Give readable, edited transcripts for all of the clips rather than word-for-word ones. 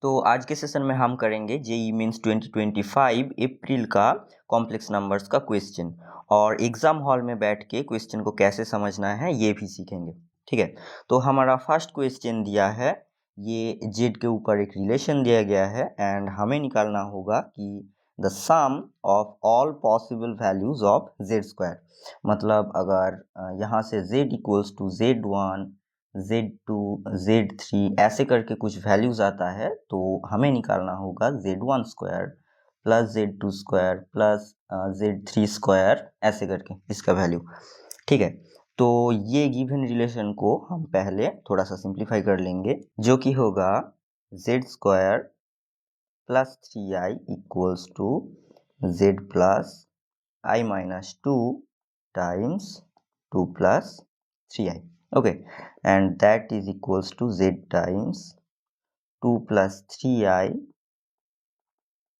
तो आज के सेशन में हम करेंगे जेईई मेंस 2025 अप्रैल का कॉम्प्लेक्स नंबर्स का क्वेश्चन और एग्जाम हॉल में बैठ के क्वेश्चन को कैसे समझना है ये भी सीखेंगे। ठीक है, तो हमारा फर्स्ट क्वेश्चन दिया है, ये जेड के ऊपर एक रिलेशन दिया गया है एंड हमें निकालना होगा कि the sum of all possible values of z square. मतलब अगर यहाँ से Z equals to Z1 Z2 Z3 ऐसे करके कुछ वैल्यूज आता है तो हमें निकालना होगा Z1 square plus Z2 square plus Z3 square ऐसे करके इसका वैल्यू। ठीक है, तो ये गिवन रिलेशन को हम पहले थोड़ा सा सिंप्लीफाई कर लेंगे, जो कि होगा Z square plus 3i equals to Z plus I minus 2 times 2 plus 3i. Okay, and that is equals to Z times 2 plus 3i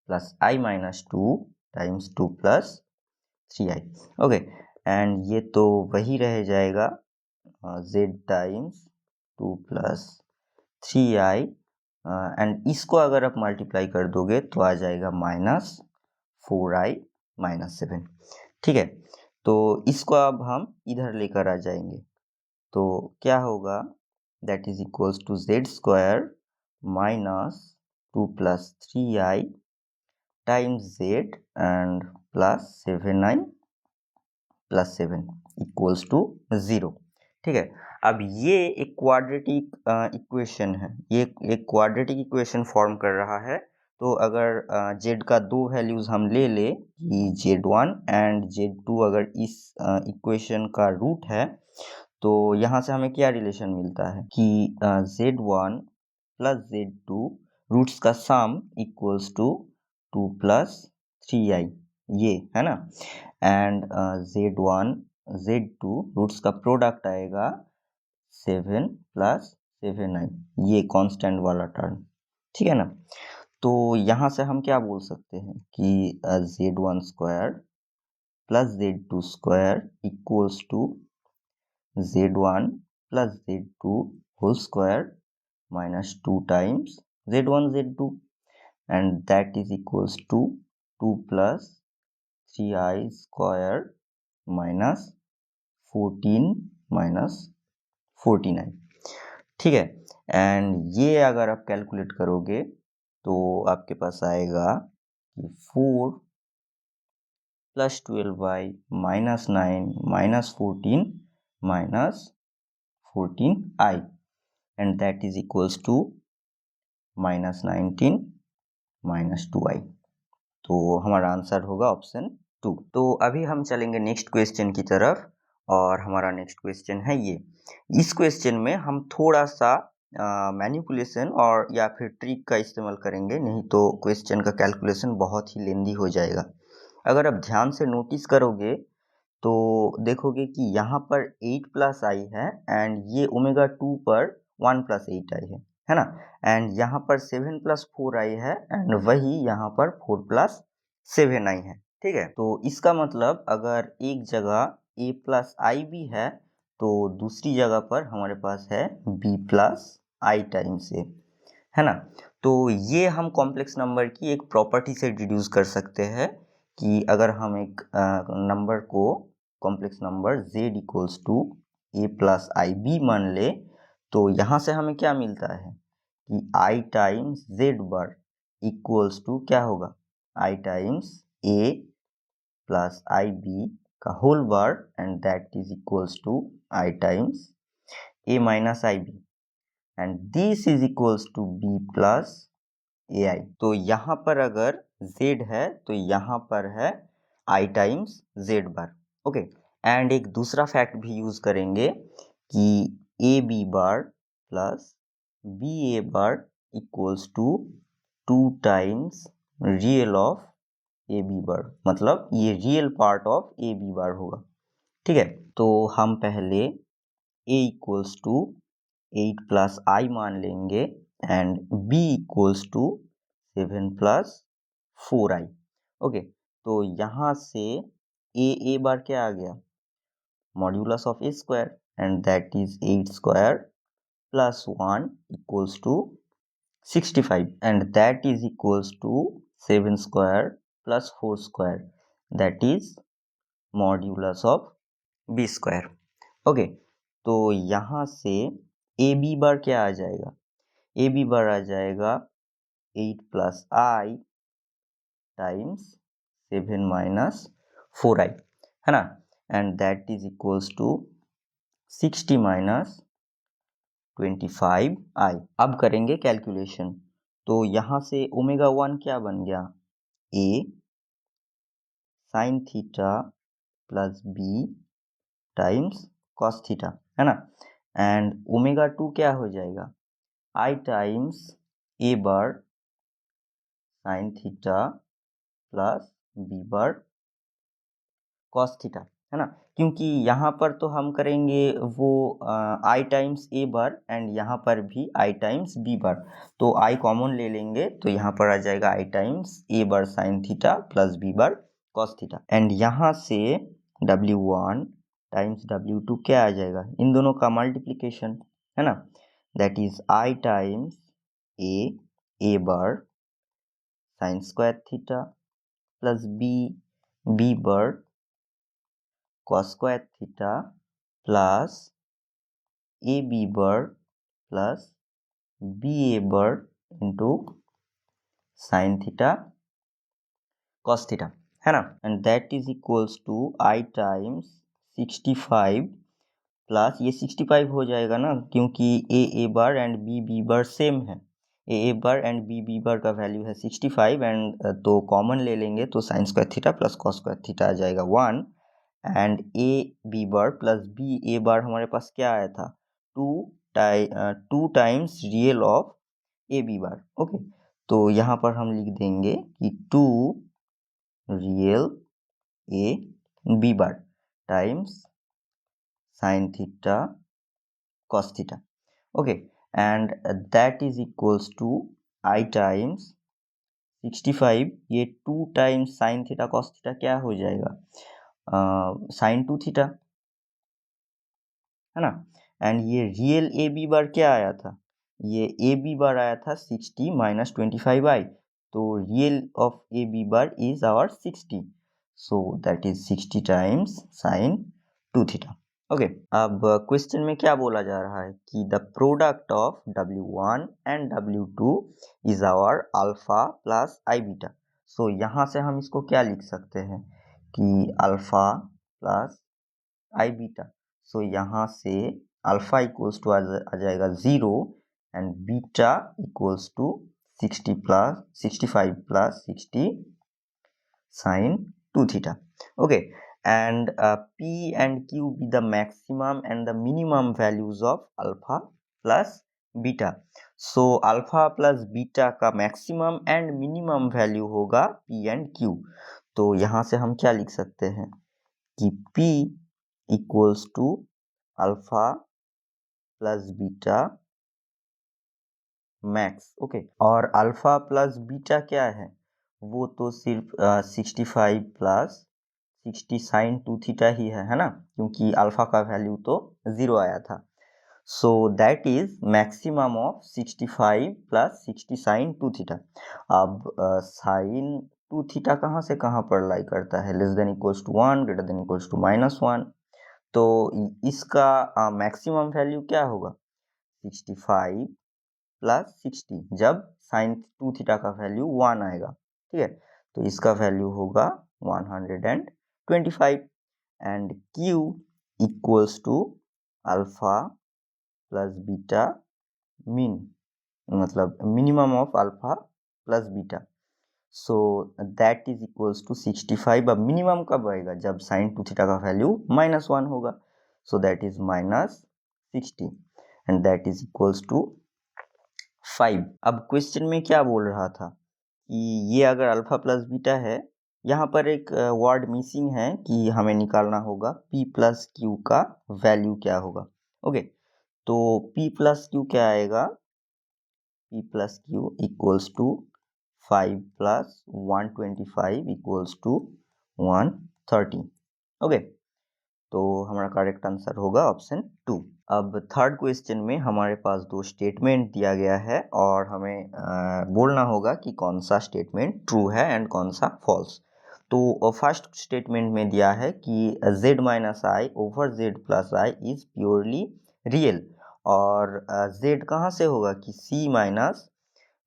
plus I minus 2 times 2 plus 3i. Okay, and ये तो वही रह जाएगा Z times 2 plus 3i and इसको अगर आप multiply कर दोगे तो आ जाएगा माइनस 4i माइनस 7। ठीक है, तो इसको अब हम इधर लेकर आ जाएंगे तो क्या होगा, that is equals to z square minus 2 plus 3i times z and plus 7i plus 7 equals to 0। ठीक है, अब ये एक क्वाड्रेटिक इक्वेशन है, ये एक क्वाड्रेटिक इक्वेशन फॉर्म कर रहा है। तो अगर जेड का दो वैल्यूज हम ले ले कि Z1 एंड Z2 अगर इस इक्वेशन का रूट है तो यहाँ से हमें क्या रिलेशन मिलता है कि Z1 प्लस Z2 रूट्स का सम इक्वल्स टू 2 प्लस 3i, ये है ना, एंड Z1 Z2 रूट्स का प्रोडक्ट आएगा 7 प्लस 7i, ये कांस्टेंट वाला टर्म। ठीक है ना, तो यहाँ से हम क्या बोल सकते हैं कि Z1 square plus Z2 square equals to Z1 plus Z2 whole square minus 2 times Z1 Z2 and that is equals to 2 plus 3i square minus 14 minus 49। ठीक है, एंड ये अगर आप कैलकुलेट करोगे तो आपके पास आएगा कि 4 plus 12y minus 9 minus 14 minus 14i and that is equals to minus 19 minus 2i। तो हमारा आंसर होगा ऑप्शन 2। तो अभी हम चलेंगे नेक्स्ट क्वेश्चन की तरफ और हमारा नेक्स्ट क्वेश्चन है ये। इस क्वेश्चन में हम थोड़ा सा मैनिपुलेशन और या फिर ट्रिक का इस्तेमाल करेंगे, नहीं तो क्वेश्चन का कैलकुलेशन बहुत ही लेंदी हो जाएगा। अगर आप ध्यान से नोटिस करोगे तो देखोगे कि यहाँ पर 8 प्लस आई है एंड ये ओमेगा 2 पर 1 प्लस 8 आई है ना, एंड यहाँ पर 7 प्लस 4 आई है एंड वही यहाँ पर 4 प्लस 7 आई है। ठीक है, तो इसका मतलब अगर एक जगह a प्लस आई भी है तो दूसरी जगह पर हमारे पास है b plus i times a, है ना। तो ये हम कॉम्प्लेक्स नंबर की एक प्रॉपर्टी से डिड्यूस कर सकते हैं कि अगर हम एक नंबर को complex number z equals to a plus i b मान ले तो यहाँ से हमें क्या मिलता है कि i times z bar equals to क्या होगा, i times a plus i b का whole bar and that is equals to i times a minus i b and this is equals to b plus ai। तो यहाँ पर अगर z है तो यहाँ पर है i times z bar. Okay, and एक दूसरा फैक्ट भी यूज करेंगे कि a b bar plus b a bar equals to 2 times real of a b bar, मतलब ये real part of a b bar होगा। ठीक है, तो हम पहले a equals to 8 plus i मान लेंगे and b equals to 7 plus 4i। Okay, तो यहाँ से a बार क्या आ गया, modulus of a square and that is 8 square plus 1 equals to 65 and that is equals to 7 square plus 4 square, that is modulus of b square. Okay, तो यहाँ से ए b बार क्या आ जाएगा, ए बी बार आ जाएगा 8 plus i times 7 minus 4i, है ना, and that is equals to 60 minus 25i। अब करेंगे कैलकुलेशन, तो यहाँ से ओमेगा 1 क्या बन गया, a sine theta plus b times cos theta, है ना, एंड ओमेगा 2 क्या हो जाएगा, i times a bar sine theta plus b bar cos theta, है ना, क्योंकि यहाँ पर तो हम करेंगे वो आई टाइम्स ए बार एंड यहाँ पर भी आई टाइम्स बी बार, तो आई कॉमन ले लेंगे तो यहाँ पर आ जाएगा i times a bar sine theta plus b bar cos theta, and यहाँ से W1 टाइम्स W2 क्या आ जाएगा, इन दोनों का मल्टीप्लीकेशन, है ना, that is i times a bar sine square theta plus b bar cos square theta plus AB bar plus BA bar into sin theta cos theta, है ना, and that is equals to I times 65 plus ये 65 हो जाएगा ना, क्योंकि ए बार and B bar same है, ए बार and B bar का value है 65 एंड तो कॉमन ले लेंगे तो sine square theta plus cos square theta आ जाएगा 1 and a b bar plus b a bar हमारे पास क्या आया था, 2 times real of a b bar. Okay, तो यहाँ पर हम लिख देंगे कि 2 real a b bar times sine theta cos theta, okay, and that is equals to I times 65, ये 2 times sine theta cos theta क्या हो जाएगा, साइन 2 थीटा, है ना, एंड ये रियल ए बी बार क्या आया था, ये ए बी बार आया था 60 माइनस 25i, तो real of a b bar is our 60, so that is 60 times sine 2 theta. Okay, अब क्वेश्चन में क्या बोला जा रहा है कि the product of W1 and W2 is our alpha plus i beta, so यहाँ से हम इसको क्या लिख सकते हैं कि alpha plus i beta, so यहाँ से अल्फा इक्वल्स टू आ जाएगा 0 and beta equals to 65 plus 60 sine 2 theta. Okay, and P and Q be the maximum and the minimum values of alpha plus beta. So alpha plus beta का maximum and minimum value होगा P and Q। तो यहाँ से हम क्या लिख सकते हैं कि P equals to alpha plus beta max। Okay, और alpha plus beta क्या है, वो तो सिर्फ 65 प्लस 60 साइन 2 थीटा ही है ना, क्योंकि अल्फा का वैल्यू तो 0 आया था, so that is maximum of 65 plus 60 sine 2 theta. अब साइन 2 थीटा कहाँ से कहाँ पर लाई करता है, less than equals to 1 greater than equals to -1, तो इसका मैक्सिमम वैल्यू क्या होगा 65 प्लस 60 जब साइन 2 थीटा का वैल्यू 1 आएगा, ठीक है, तो इसका वैल्यू होगा 125 and Q equals to alpha plus beta mean, मतलब minimum of alpha plus beta, so that is equals to 65। अब मिनिमम कब आएगा, जब साइन 2 थीटा का वैल्यू -1 होगा, so that is -60 and that is equals to 5। अब question में क्या बोल रहा था कि ये अगर अल्फा प्लस बीटा है, यहाँ पर एक वर्ड मिसिंग है कि हमें निकालना होगा P प्लस क्यू का वैल्यू क्या होगा। ओके, तो P प्लस क्यू क्या आएगा, P plus q equals to 5 प्लस 125 इक्वल्स टू 130। ओके, तो हमारा करेक्ट आंसर होगा ऑप्शन 2। अब थर्ड क्वेश्चन में हमारे पास दो स्टेटमेंट दिया गया है और हमें बोलना होगा कि कौन सा स्टेटमेंट ट्रू है एंड कौन सा फॉल्स। तो फर्स्ट स्टेटमेंट में दिया है कि z minus i over z plus i is purely real, और z कहाँ से होगा कि c minus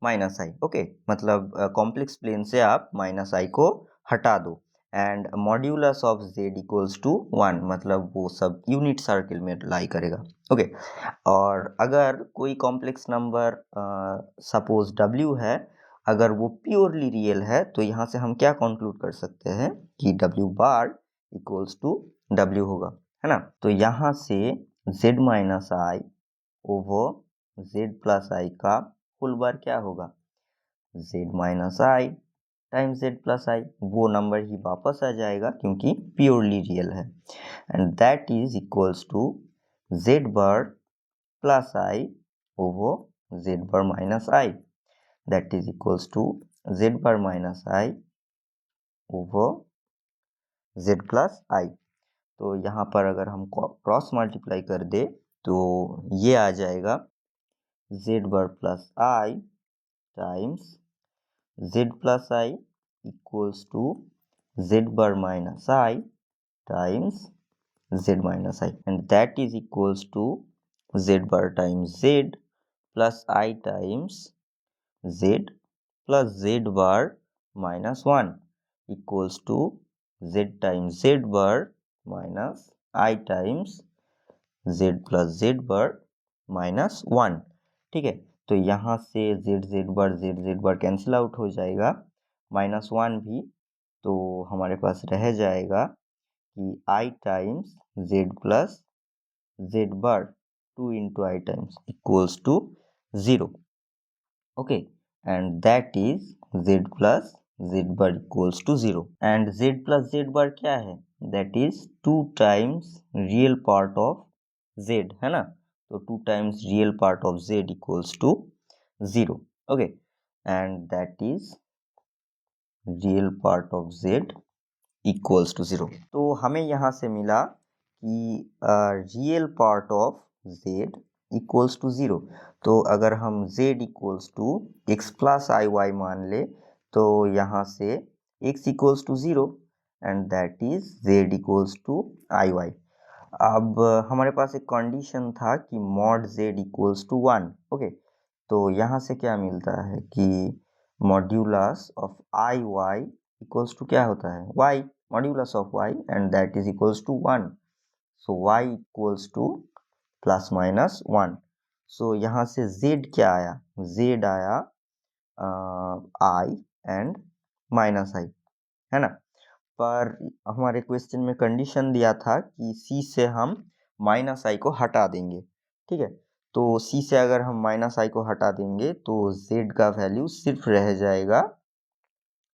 minus i. Okay, मतलब कॉम्प्लेक्स प्लेन से आप माइनस आई को हटा दो and modulus of z equals to 1, मतलब वो सब यूनिट सर्किल में लाई करेगा। ओके, और अगर कोई कॉम्प्लेक्स नंबर सपोज w है, अगर वो प्योरली रियल है तो यहाँ से हम क्या कंक्लूड कर सकते हैं कि w bar equals to w होगा, है ना। तो यहाँ से z minus i over z plus i का फुल बार क्या होगा, z minus i time z plus i, वो नंबर ही वापस आ जाएगा क्योंकि प्योरली रियल है, and that is equals to z bar plus i over z bar minus i, that is equals to z bar minus i over z plus i. तो यहाँ पर अगर हम क्रॉस मल्टीप्लाई कर दे तो ये आ जाएगा z bar plus i times z plus i equals to z bar minus I times z minus I, and that is equals to z bar times z plus I times z plus z bar minus 1 equals to z times z bar minus I times z plus z bar minus 1। ठीक है, तो यहाँ से z bar cancel out हो जाएगा, minus 1 भी, तो हमारे पास रह जाएगा कि i times z plus z bar 2 into i times equals to 0। Okay, and that is z plus z bar equals to 0, and z plus z bar क्या है, that is 2 times real part of z, है ना। तो 2 times real part of z equals to 0। Okay, and that is real part of z equals to 0। तो हमें यहाँ से मिला कि real part of z equals to 0। तो अगर हम z equals to x plus i y मान ले तो यहाँ से x equals to 0 and that is z equals to i y. अब हमारे पास एक कंडीशन था कि mod z equals to 1। Okay, तो यहाँ से क्या मिलता है कि modulus of i y equals to क्या होता है, y, modulus of y, and that is equals to 1। So y equals to plus minus 1। So यहाँ से z क्या आया, z आया i एंड माइनस i, है ना। पर हमारे क्वेश्चन में कंडीशन दिया था कि c से हम माइनस i को हटा देंगे। ठीक है, तो c से अगर हम माइनस i को हटा देंगे तो z का वैल्यू सिर्फ रह जाएगा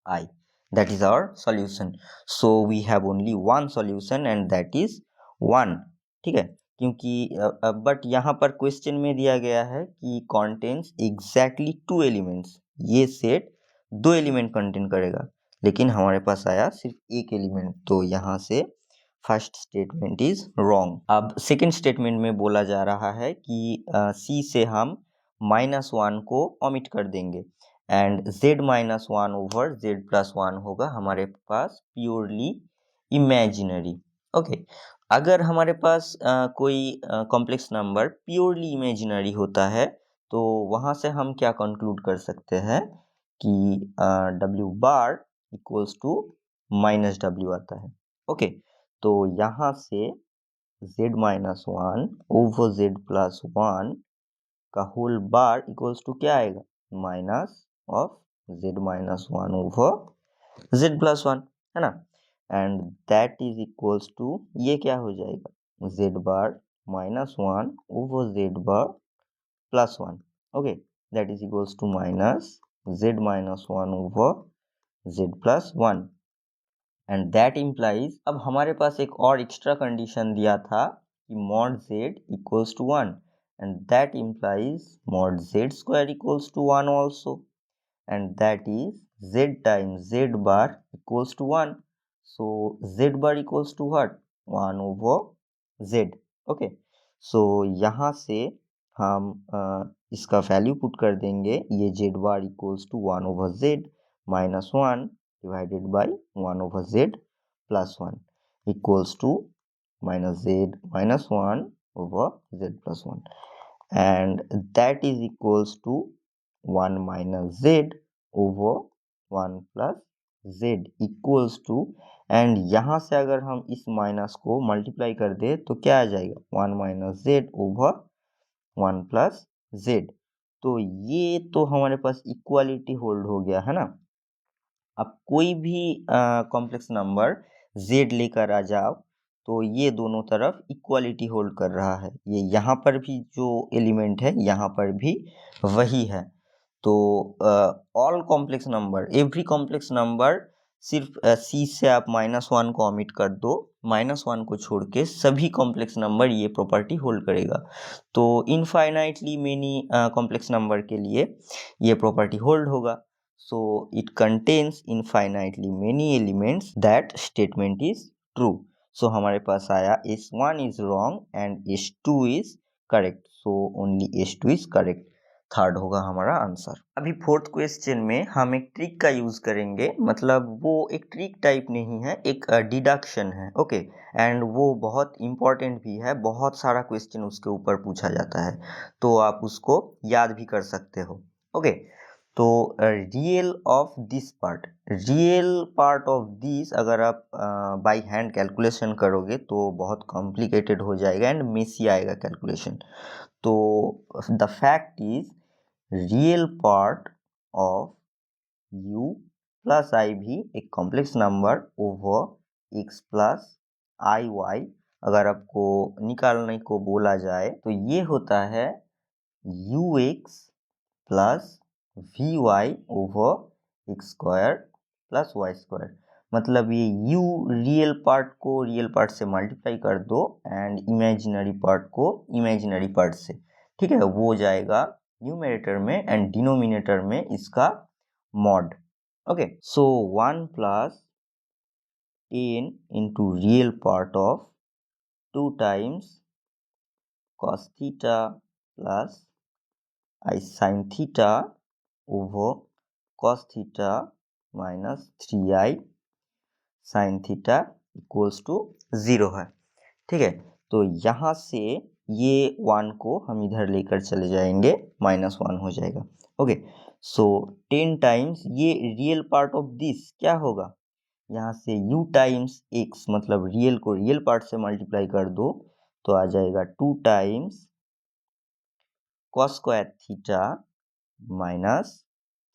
I. That is our solution. So we have only one solution and that is 1। ठीक है, क्योंकि बट यहाँ पर क्वेश्चन में दिया गया है कि contains exactly 2 elements, ये सेट 2 एलिमेंट कंटेन करेगा, लेकिन हमारे पास आया सिर्फ एक एलिमेंट, तो यहाँ से फर्स्ट स्टेटमेंट इज रॉन्ग। अब सेकेंड स्टेटमेंट में बोला जा रहा है कि C से हम माइनस 1 को ओमिट कर देंगे and z minus 1 over z plus 1 होगा हमारे पास प्योरली इमेजिनरी। ओके, अगर हमारे पास कोई कॉम्प्लेक्स नंबर प्योरली इमेजिनरी होता है तो वहाँ से हम क्या कंक्लूड कर सकते हैं कि w bar equals to minus w आता है। ओके, तो यहाँ से z minus 1 over z plus 1 का होल बार इक्वल्स टू क्या आएगा, minus of z minus 1 over z plus 1, है ना, and that is equals to ये क्या हो जाएगा, z bar minus 1 over z bar plus 1। Okay, that is equals to minus z minus 1 over z plus 1, and that implies, अब हमारे पास एक और एक्स्ट्रा कंडीशन दिया था कि mod z equals to 1, and that implies mod z square equals to 1 also, and that is z times z bar equals to 1. So z bar equals to what, 1 over z। Okay, so यहाँ से हम इसका value put कर देंगे, ये z bar equals to 1 over z minus 1 divided by 1 over z plus 1 equals to minus z minus 1 over z plus 1, and that is equals to 1 minus z over 1 plus z equals to, and यहाँ से अगर हम इस minus को multiply कर दे तो क्या आ जाएगा 1 minus Z over 1 plus Z. तो ये तो हमारे पास इक्वालिटी होल्ड हो गया है ना। अब कोई भी कॉम्प्लेक्स नंबर z लेकर आ जाओ तो ये दोनों तरफ इक्वालिटी होल्ड कर रहा है। ये यहाँ पर भी जो एलिमेंट है यहाँ पर भी वही है। तो all complex number, every complex number, सिर्फ c से आप -1 को ओमिट कर दो, -1 को छोड़ के सभी कॉम्प्लेक्स नंबर ये प्रॉपर्टी होल्ड करेगा। तो इनफाइनाइटली मेनी कॉम्प्लेक्स नंबर के लिए ये प्रॉपर्टी होल्ड होगा। So it contains infinitely many elements, that statement is true. So हमारे पास आया S1 is wrong and S2 is correct. So only S2 is correct. Third होगा हमारा आंसर। अभी fourth question में हम एक ट्रिक का यूज करेंगे, मतलब वो एक ट्रिक टाइप नहीं है, एक डिडक्शन है। ओके, एंड वो बहुत इंपॉर्टेंट भी है, बहुत सारा क्वेश्चन उसके ऊपर पूछा जाता है, तो आप उसको याद भी कर सकते हो। ओके, तो real of this part, real part of this अगर आप बाय हैंड कैलकुलेशन करोगे तो बहुत कॉम्प्लिकेटेड हो जाएगा एंड मेसी आएगा कैलकुलेशन। तो the fact is real part of u plus i भी एक complex number over x plus i y, अगर आपको निकालने को बोला जाए तो ये होता है ux plus v y over x square plus y square. मतलब ये u रियल पार्ट को रियल पार्ट से मल्टीप्लाई कर दो एंड इमेजिनरी पार्ट को इमेजिनरी पार्ट से, ठीक है, वो जाएगा न्यूमरेटर में एंड डिनोमिनेटर में इसका mod. Okay, so 1 plus 10 into real part of 2 times cos theta plus i sine theta over cos theta minus 3i sine theta equals to 0 है। ठीक है, तो यहाँ से ये 1 को हम इधर लेकर चले जाएंगे, -1 हो जाएगा। ओके, सो 10 टाइम्स ये रियल पार्ट ऑफ दिस क्या होगा, यहाँ से u टाइम्स x, मतलब रियल को रियल पार्ट से मल्टीप्लाई कर दो तो आ जाएगा 2 times cos square theta minus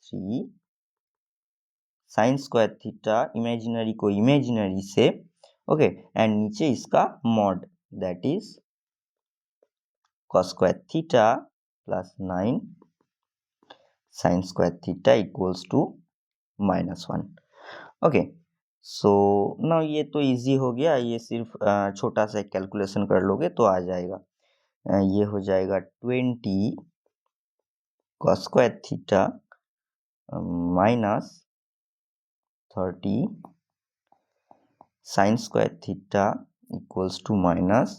3 sine square theta, imaginary को इमेजिनरी से, ओके, एंड नीचे इसका mod, that is cos square theta plus 9 sine square theta equals to -1। Okay, so ना ये तो इजी हो गया, ये सिर्फ छोटा सा कैलकुलेशन कर लोगे तो आ जाएगा। ये हो जाएगा 20 cos square theta minus 30 sine square theta equals to minus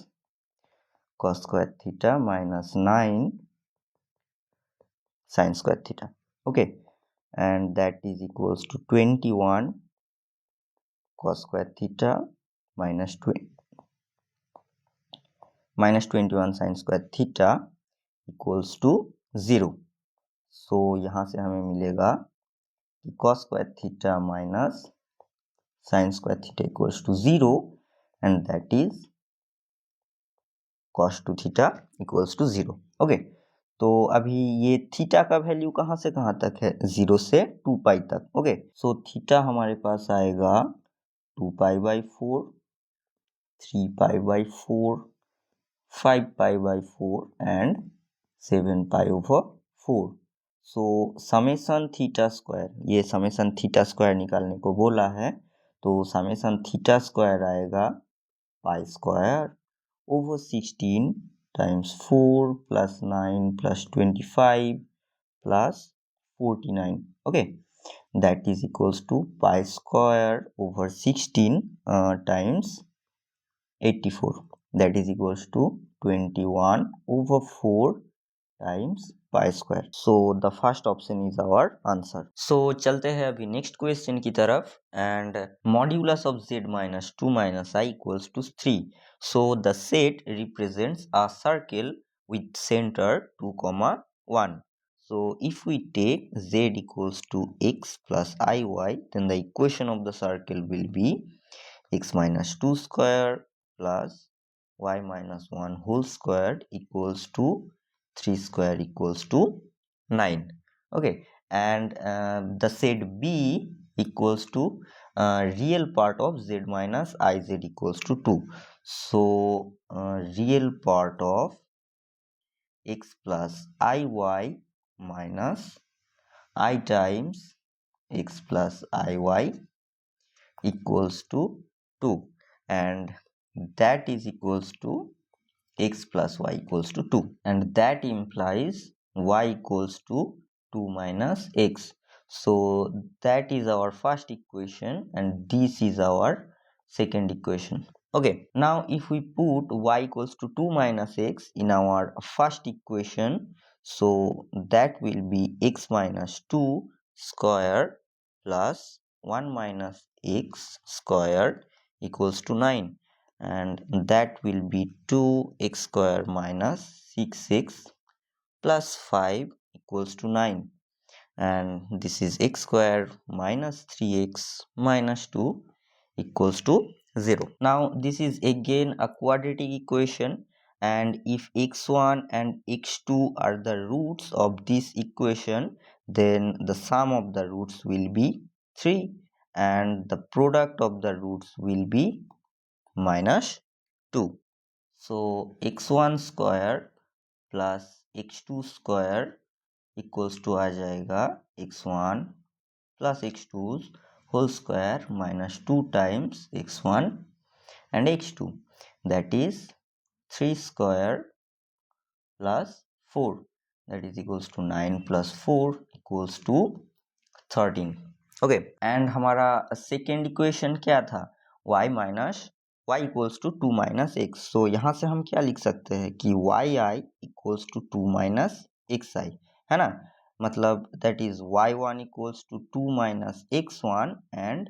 cos square theta minus 9 sine square theta. Okay, and that is equals to 21 cos square theta minus 21 sine square theta equals to 0। So यहाँ से हमें मिलेगा कि cos square theta minus sine square theta equals to 0 and that is cos 2 theta equals to 0। ओके, तो अभी ये theta का वैल्यू कहाँ से कहाँ तक है, 0 से 2 पाई तक। ओके, सो थीटा हमारे पास आएगा 2 pi by 4, 3 pi by 4, 5 pi by 4 and 7 pi over 4। So summation theta square, ये समेसन थीटा स्क्वायर निकालने को बोला है, तो समेसन थीटा स्क्वायर आएगा pi square over 16 times 4 plus 9 plus 25 plus 49। Okay, that is equals to pi square over 16 times 84, that is equals to 21/4 times pi square. So the first option is our answer. So चलते हैं अभी next question की तरफ. And modulus of z minus 2 minus I equals to 3. So the set represents a circle with center 2, 1. So if we take z equals to x plus iy, then the equation of the circle will be x minus 2 square plus y minus 1 whole square equals to 3 square equals to 9. Okay, and the set b equals to real part of z minus iz equals to 2. So real part of x plus iy minus I times x plus iy equals to 2, and that is equals to x plus y equals to 2, and that implies y equals to 2 minus x. So that is our first equation and this is our second equation. Okay, now if we put y equals to 2 minus x in our first equation, so that will be x minus 2 square plus 1 minus x squared equals to 9, and that will be 2x square minus 6x plus 5 equals to 9, and this is x square minus 3x minus 2 equals to 0. Now this is again a quadratic equation, and if x1 and x2 are the roots of this equation, then the sum of the roots will be 3 and the product of the roots will be minus 2. So x1 square plus x2 square equals to आ जाएगा x1 plus x2 whole square minus 2 times x1 and x2, that is 3 square plus 4, that is equals to 9 plus 4 equals to 13. Okay, and हमारा second equation क्या था, y minus y equals to 2 minus x. So यहाँ से हम क्या लिख सकते हैं कि y i equals to 2 minus x i, है ना. मतलब that is y1 equals to 2 minus x1 and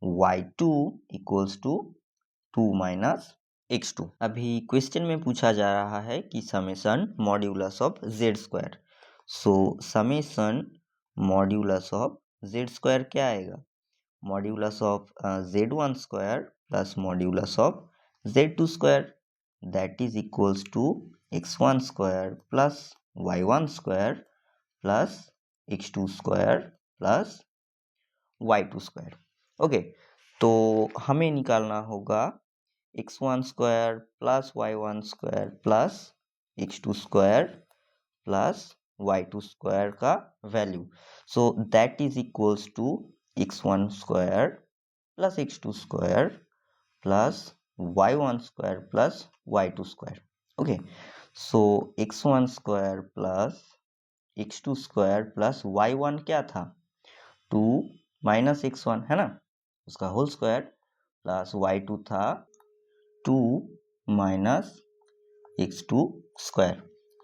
y2 equals to 2 minus x2. अभी क्वेश्चन में पूछा जा रहा है कि summation modulus of z square. So summation modulus of z square क्या आएगा, modulus of z1 square plus modulus of z2 square, that is equals to x1 square plus y1 square plus x2 square plus y2 square. Okay, तो हमें निकालना होगा x1 square plus y1 square plus x2 square plus y2 square का value. So that is equals to x1 square plus x2 square plus y1 square plus y2 square. Okay, so x1 square plus x2 square plus y1 क्या था, 2 minus x1 है ना, उसका whole square plus y2 था 2 minus x2 square.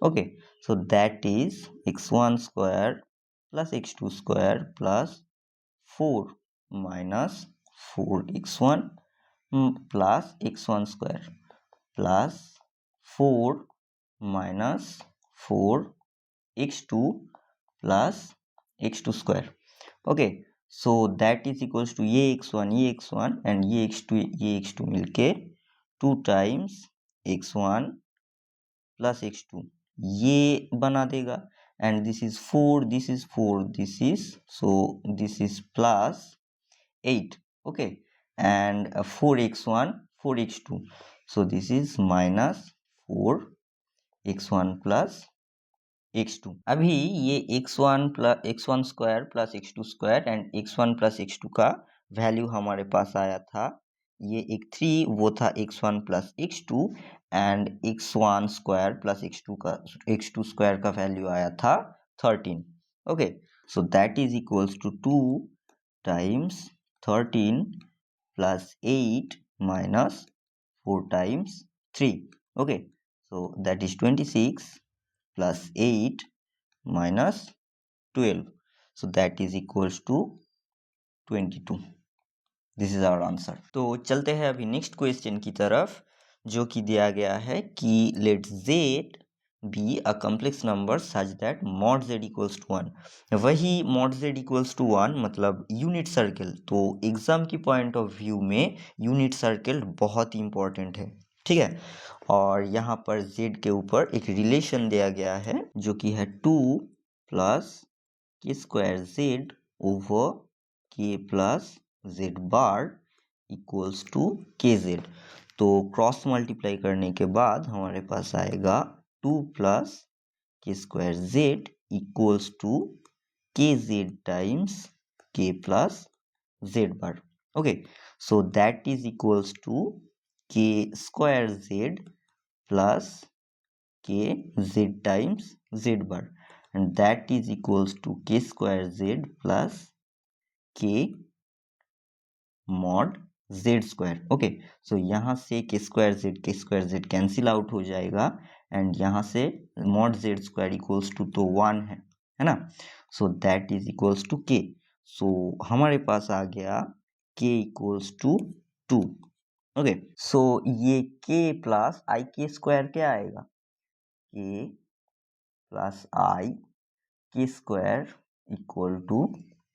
Okay, so that is x1 square plus x2 square plus 4 minus 4x1 plus x1 square plus 4 minus 4x2 plus x2 square. Okay, so that is equals to ये x1 and ये x2 मिलके 2 times x1 plus x2 ये बना देगा, and this is 4 this is 4 this is, so this is plus 8. Okay, and 4x1 4x2, so this is minus 4x1 plus x2. अभी ये x1 square plus x2 square and x1 plus x2 का value हमारे पास आया था, ये एक 3 वो था x1 plus x2, and x1 square plus x2 square का वैल्यू आया था 13. Okay, so that is equals to 2 times 13 plus 8 minus 4 times 3. Okay, so that is 26 plus 8 minus 12, so that is equals to 22. This is our answer. तो चलते हैं अभी next question की तरफ, जो कि दिया गया है कि let z be a complex number such that mod z equals to 1। वही मॉड z इक्वल्स टू 1 मतलब यूनिट सर्किल। तो एग्जाम की पॉइंट ऑफ व्यू में यूनिट सर्किल बहुत ही इंपॉर्टेंट है, ठीक है। और यहाँ पर z के ऊपर एक रिलेशन दिया गया है जो कि है 2 plus k square z over k plus z bar equals to k z. तो क्रॉस मल्टीप्लाई करने के बाद हमारे पास आएगा 2 plus k square z equals to k z times k plus z bar. Okay, so that is equals to k square z plus k z times z bar, and that is equals to k square z plus k mod z square. Okay, so यहाँ से के square Z cancel out हो जाएगा, and यहाँ से mod z square equals to तो 1 है ना। So that is equals to k. सो हमारे पास आ गया के इक्वल्स टू 2। ओके, सो ये के प्लस आई के स्क्वायर क्या आएगा, के plus i k square equal to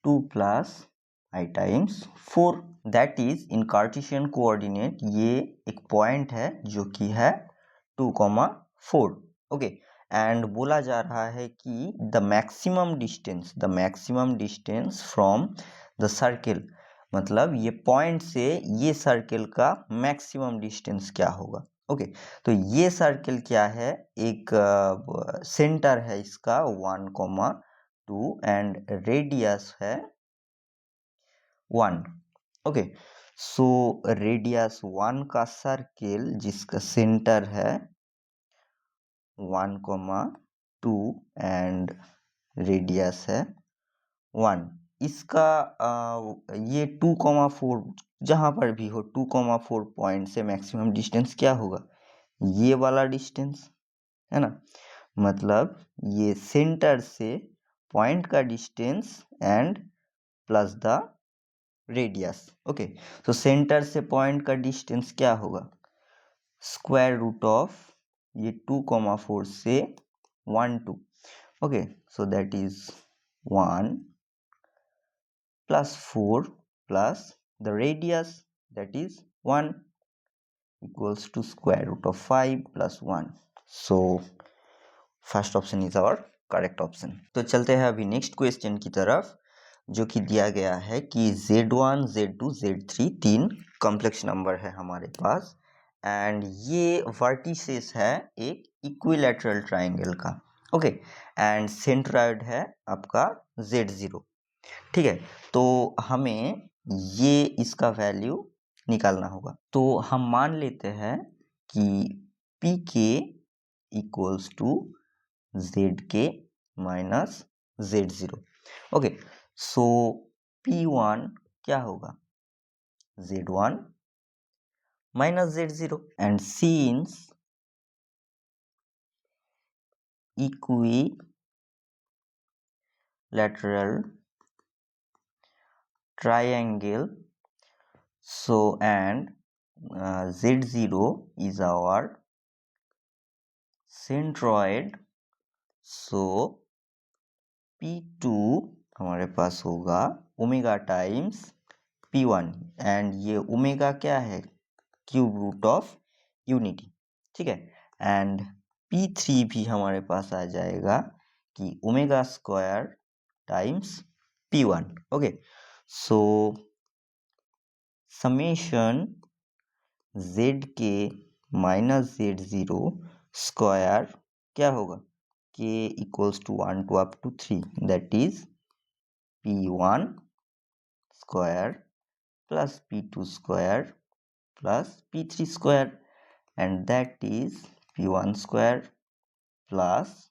2 plus i times 4। That is in cartesian coordinate ये एक पॉइंट है जो कि है 2,4। ओके, एंड बोला जा रहा है कि the maximum distance from the circle, मतलब ये पॉइंट से ये सर्किल का मैक्सिमम डिस्टेंस क्या होगा। ओके, तो ये सर्किल क्या है, एक सेंटर है इसका 1,2 एंड रेडियस है 1। ओके, सो रेडियस 1 का सर्किल जिसका सेंटर है 1,2 एंड रेडियस है 1, इसका ये 2,4 जहां पर भी हो 2,4 पॉइंट से मैक्सिमम डिस्टेंस क्या होगा, ये वाला डिस्टेंस है ना, मतलब ये सेंटर से पॉइंट का distance and plus the radius. Okay, तो सेंटर से पॉइंट का डिस्टेंस क्या होगा, स्क्वायर रूट ऑफ ये 2,4 से 1 2। Okay, so that is 1 plus 4 plus the radius that is 1 equals to square root of 5 plus 1। So first option is our correct option. तो चलते हैं अभी नेक्स्ट क्वेश्चन की तरफ, जो कि दिया गया है कि Z1, Z2, Z3 तीन कॉम्प्लेक्स नंबर है हमारे पास, एंड ये वर्टिसेस है एक इक्विलैटरल ट्राइंगल का। ओके, एंड सेंट्रॉइड है आपका Z0, ठीक है। तो हमें ये इसका वैल्यू निकालना होगा। तो हम मान लेते हैं कि PK equals to ZK minus Z0। Okay, so P1 क्या होगा, Z1 minus Z0, and since equilateral triangle, so and Z0 is our centroid, so P2 हमारे पास होगा ओमेगा टाइम्स P1, एंड ये ओमेगा क्या है, क्यूब रूट ऑफ यूनिटी, ठीक है। And P3 भी हमारे पास आ जाएगा कि omega square times P1। Okay, so summation ZK minus Z0 square क्या होगा, K equals to 1 to up to 3, that is P1 square plus P2 square plus P3 square, and that is P1 square plus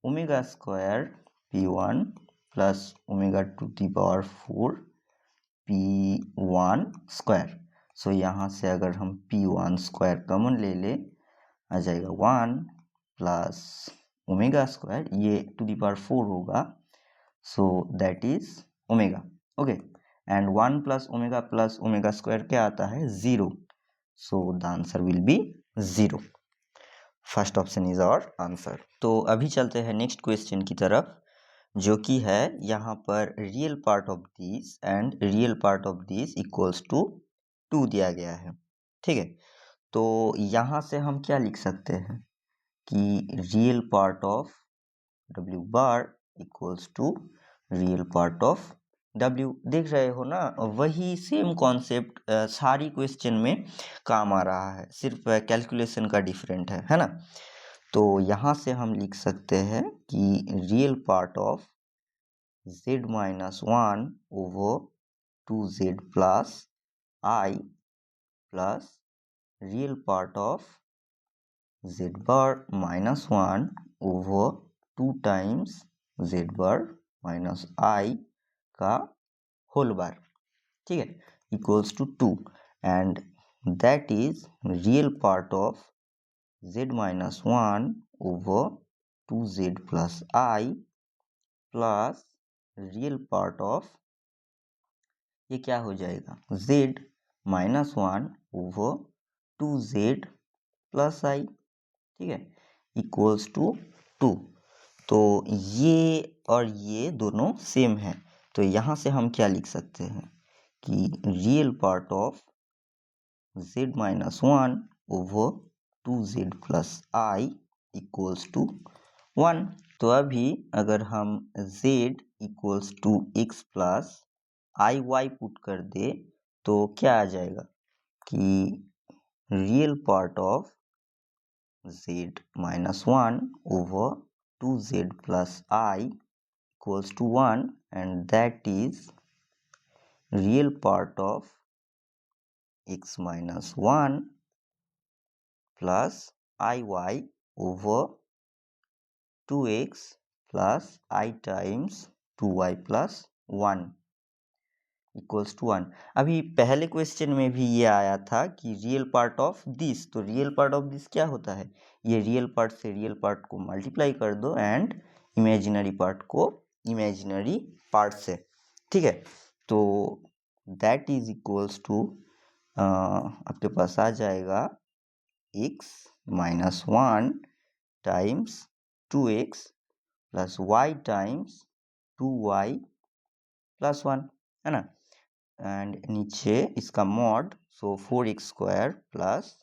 omega square P1 plus omega to the power 4 P1 square. सो यहाँ से अगर हम p1 square common ले ले आ जाएगा 1 plus omega square, ये to the power 4 होगा, so that is omega. Okay, and 1 plus omega square क्या आता है? 0। So the answer will be 0। First option is our answer. तो अभी चलते हैं नेक्स्ट क्वेश्चन की तरफ, जो कि है यहाँ पर real part of this and real part of this equals to 2 दिया गया है। ठीक है, तो यहाँ से हम क्या लिख सकते हैं कि real part of w bar equals to real part of w। देख रहे हो ना, वही सेम कॉन्सेप्ट सारी क्वेश्चन में काम आ रहा है, सिर्फ कैलकुलेशन का डिफरेंट है ना। तो यहाँ से हम लिख सकते हैं कि real part of z minus 1 over 2z plus I plus real part of z bar minus 1 over 2 times z bar minus I का होल बार, ठीक है, equals to 2, and that is real part of z minus 1 over 2z plus I plus real part of, ये क्या हो जाएगा, z minus 1 over 2z plus I, ठीक है, equals to 2। तो ये और ये दोनों सेम है, तो यहाँ से हम क्या लिख सकते हैं कि real part of z minus 1 over 2z plus I equals to 1। तो अभी अगर हम z equals to x plus i y put कर दे तो क्या आ जाएगा कि real part of z minus 1 over 2z plus I equals to 1, and that is real part of x minus 1 plus i y over 2x plus I times 2y plus 1 equals to 1। अभी पहले question में भी ये आया था कि real part of this, तो real part of this क्या होता है, ये रियल पार्ट से रियल पार्ट को मल्टीप्लाई कर दो एंड इमेजिनरी पार्ट को इमेजिनरी पार्ट से, ठीक है। तो दैट इज इक्वल्स टू आपके पास आ जाएगा x minus 1 times 2x plus y times 2y plus 1, है ना, एंड नीचे इसका mod, so 4x square plus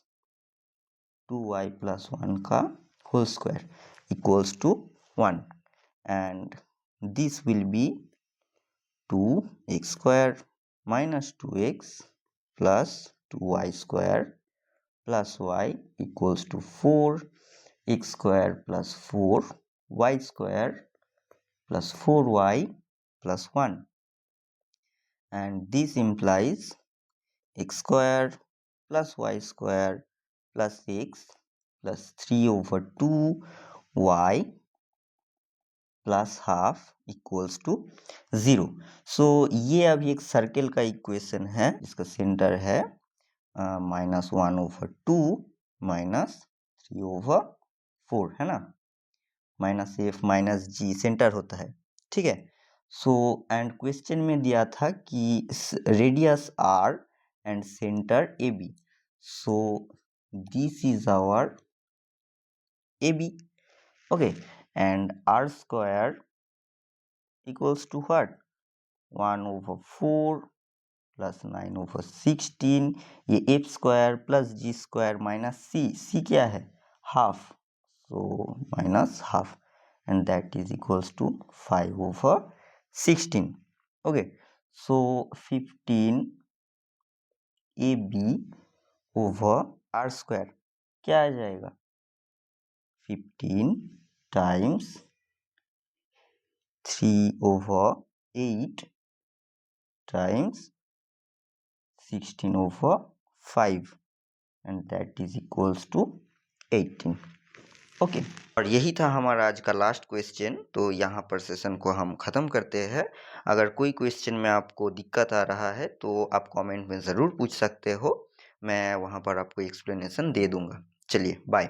2y plus 1 का whole square equals to 1, and this will be 2x square minus 2x plus 2y square plus y equals to 4x square plus 4y square plus 4y plus 1, and this implies x square plus y square plus x plus 3 over 2y plus half equals to 0। So ये अभी एक circle का equation है, इसका centre है minus 1 over 2 minus 3 over 4, है ना, minus F minus जी centre होता है, ठीक है। सो एंड क्वेश्चन में दिया था कि radius r and centre a b, so this is our a b, okay, and r square equals to what, 1 over 4 plus 9 over 16, ये f square plus g square minus c क्या है, half, so minus half, and that is equals to 5 over 16, okay, so 15 AB over r square क्या आ जाएगा, 15 times 3 over 8 times 16 over 5, and that is equals to 18, okay. और यही था हमारा आज का लास्ट क्वेश्चन। तो यहाँ पर सेशन को हम ख़त्म करते हैं। अगर कोई क्वेश्चन में आपको दिक्कत आ रहा है तो आप कमेंट में ज़रूर पूछ सकते हो। मैं वहाँ पर आपको एक्सप्लेनेशन दे दूँगा। चलिए बाय।